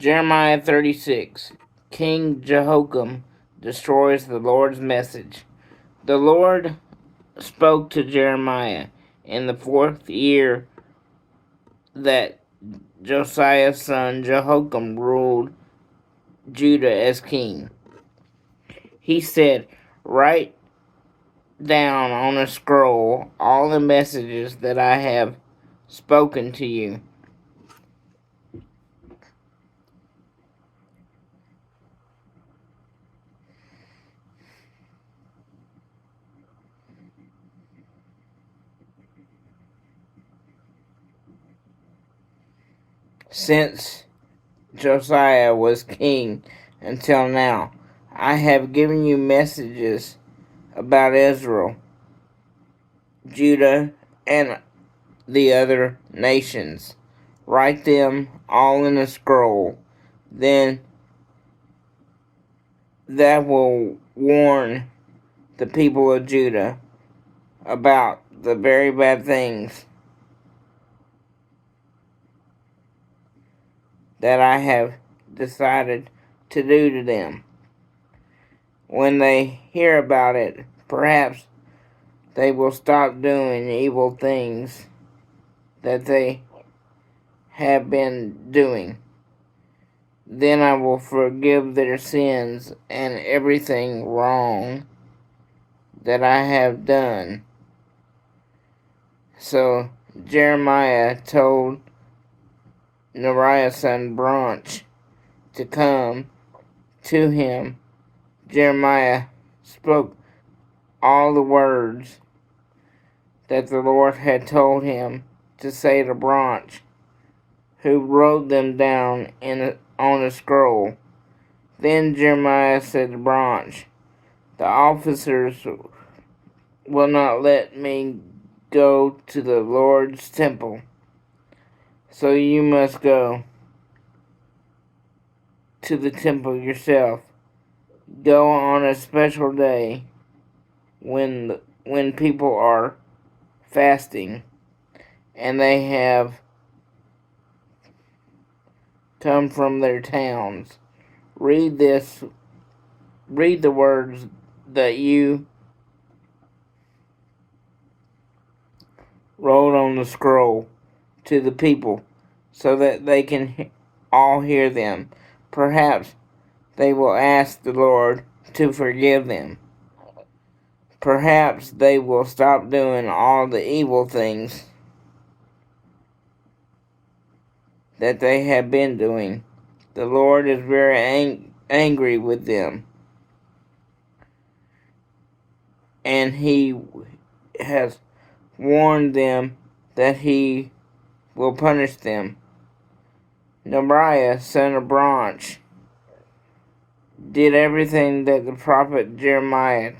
Jeremiah 36. King Jehoiakim destroys the Lord's message. The Lord spoke to Jeremiah in the 4th year that Josiah's son Jehoiakim ruled Judah as king. He said, "Write down on a scroll all the messages that I have spoken to you." Since Josiah was king until now, I have given you messages about Israel, Judah, and the other nations. Write them all in a scroll. Then that will warn the people of Judah about the very bad things that I have decided to do to them. When they hear about it, perhaps they will stop doing evil things that they have been doing. Then I will forgive their sins and everything wrong that I have done. So Jeremiah told Neriah's son Baruch to come to him. Jeremiah spoke all the words that the Lord had told him to say to Baruch, who wrote them down on a scroll. Then Jeremiah said to Baruch, "The officers will not let me go to the Lord's temple, so you must go to the temple yourself. Go on a special day when people are fasting and they have come from their towns. Read the words that you wrote on the scroll to the people so that they can all hear them. Perhaps they will ask the Lord to forgive them. Perhaps they will stop doing all the evil things that they have been doing. The Lord is very angry with them, and He has warned them that He will punish them." Neriah, son of Baruch, did everything that the prophet Jeremiah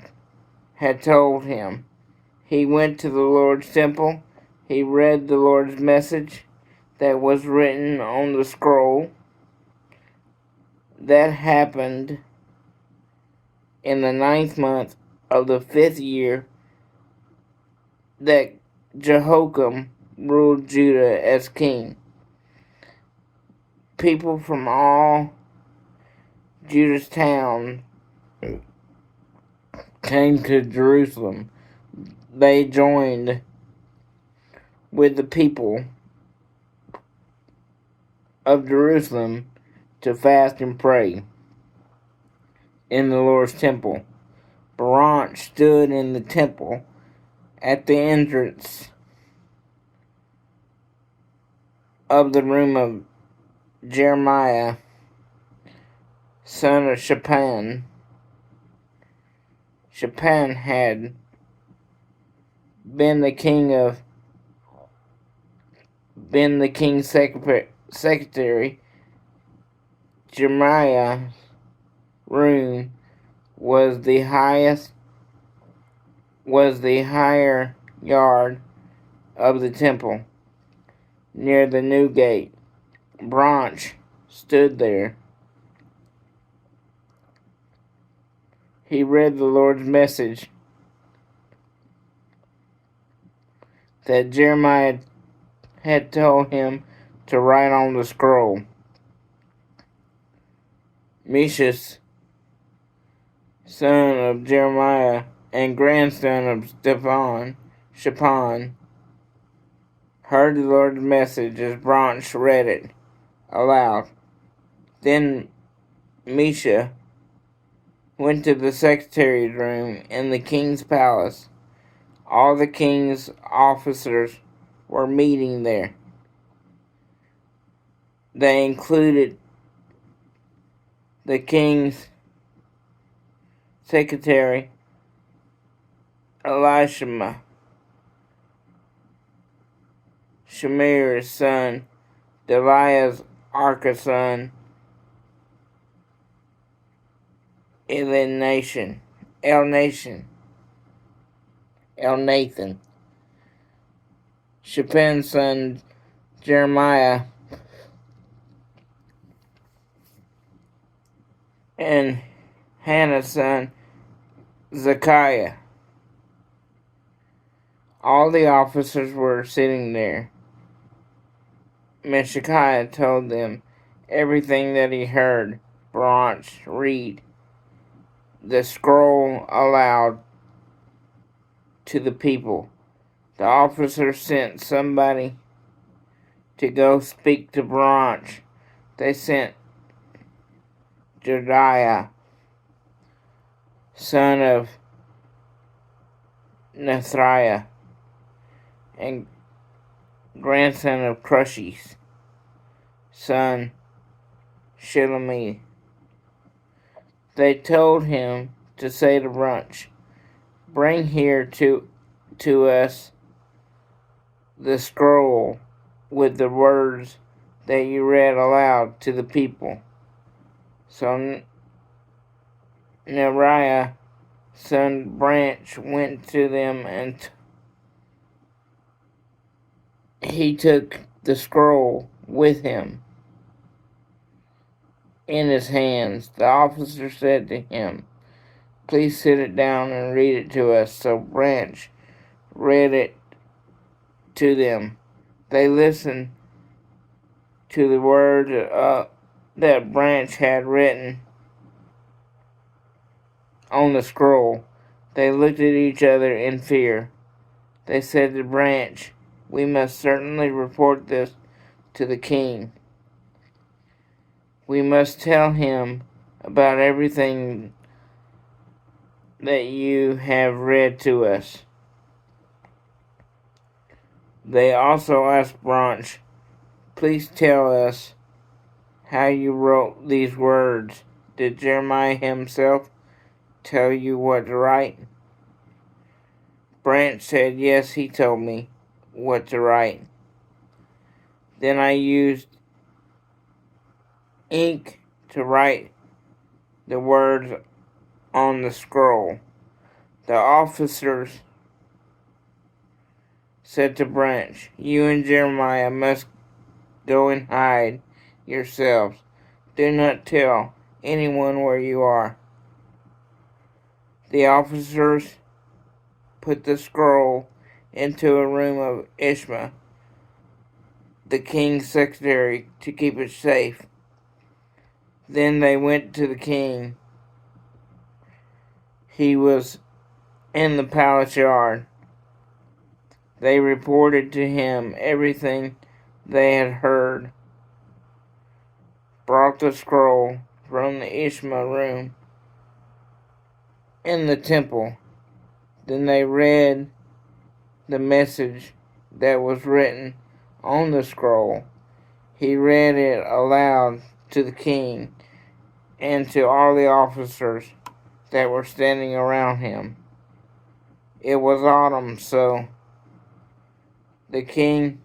had told him. He went to the Lord's temple. He read the Lord's message that was written on the scroll. That happened in the 9th month of the 5th year that Jehoiakim ruled Judah as king. People from all Judah's towns came to Jerusalem. They joined with the people of Jerusalem to fast and pray in the Lord's temple. Baruch stood in the temple at the entrance of the room of Jeremiah, son of Shaphan. Shaphan had been the king's secretary. Jeremiah's room was the higher yard of the temple, near the new gate. Baruch stood there. He read the Lord's message that Jeremiah had told him to write on the scroll. Mishas, son of Jeremiah and grandson of Shaphan, heard the Lord's message as Branch read it aloud. Then Misha went to the secretary's room in the king's palace. All the king's officers were meeting there. They included the king's secretary, Elishama, Shemir's son, Delaiah's Arka's son, Elnathan, Shaphan's son, Jeremiah, and Hannah's son, Zechariah. All the officers were sitting there. Meshach told them everything that he heard Branch read the scroll aloud to the people. The officers sent somebody to go speak to Branch. They sent Josiah, son of Neriah, and grandson of Crush's son Shelomith. They told him to say to Branch, "Bring here to us the scroll with the words that you read aloud to the people." So Neriah, son Branch, went to them, and he took the scroll with him in his hands. The officer said to him, "Please sit it down and read it to us." So Branch read it to them. They listened to the words that Branch had written on the scroll. They looked at each other in fear. They said to Branch, "We must certainly report this to the king. We must tell him about everything that you have read to us." They also asked Branch, "Please tell us how you wrote these words. Did Jeremiah himself tell you what to write?" Branch said, "Yes, he told me what to write. Then I used ink to write the words on the scroll." The officers said to Branch, "You and Jeremiah must go and hide yourselves. Do not tell anyone where you are." The officers put the scroll into a room of Ishma, the king's secretary, to keep it safe. Then they went to the king. He was in the palace yard. They reported to him everything they had heard, brought the scroll from the Ishma room in the temple. Then they read the message that was written on the scroll. He read it aloud to the king and to all the officers that were standing around him. It was autumn, so the king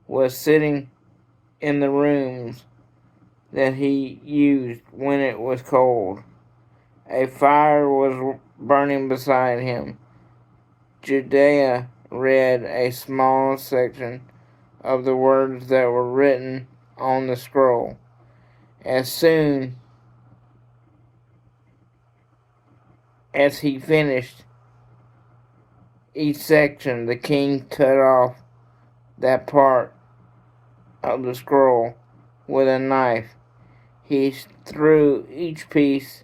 was sitting in the rooms that he used when it was cold. A fire was burning beside him. Josiah read a small section of the words that were written on the scroll. As soon as he finished each section, the king cut off that part of the scroll with a knife. He threw each piece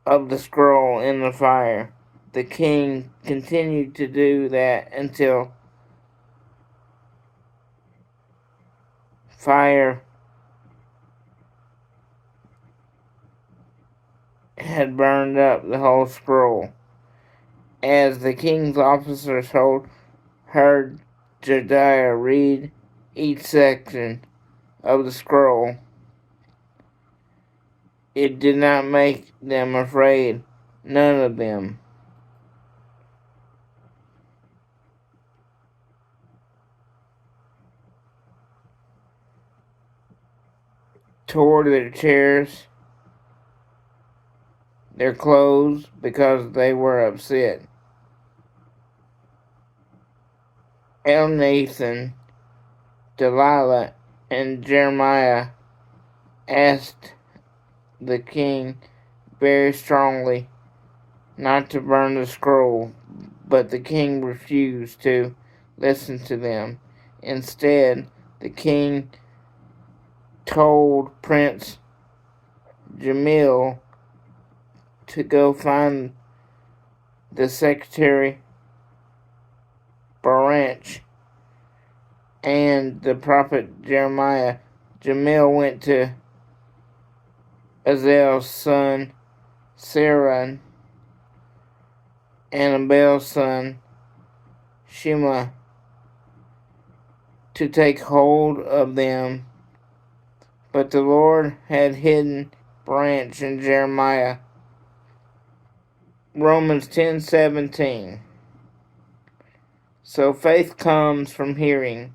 of the scroll in the fire. The king continued to do that until fire had burned up the whole scroll. As the king's officers heard Josiah read each section of the scroll, it did not make them afraid, none of them. Tore their chairs, their clothes, because they were upset. Elnathan, Delilah, and Jeremiah asked the king very strongly not to burn the scroll, but the king refused to listen to them. Instead, the king told Prince Jamil to go find the secretary Baruch and the prophet Jeremiah. Jamil went to Azel's son Sarah and Abel's son Shema to take hold of them, but the Lord had hidden Baruch and Jeremiah. Romans 10:17. So faith comes from hearing,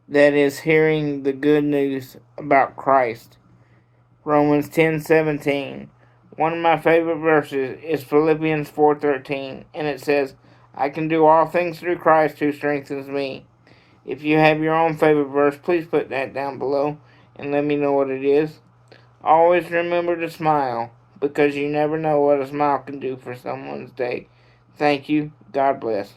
that is, hearing the good news about Christ. Romans 10:17. One of my favorite verses is Philippians 4:13, and it says, I can do all things through Christ who strengthens me. If you have your own favorite verse, please put that down below and let me know what it is. Always remember to smile, because you never know what a smile can do for someone's day. Thank you. God bless.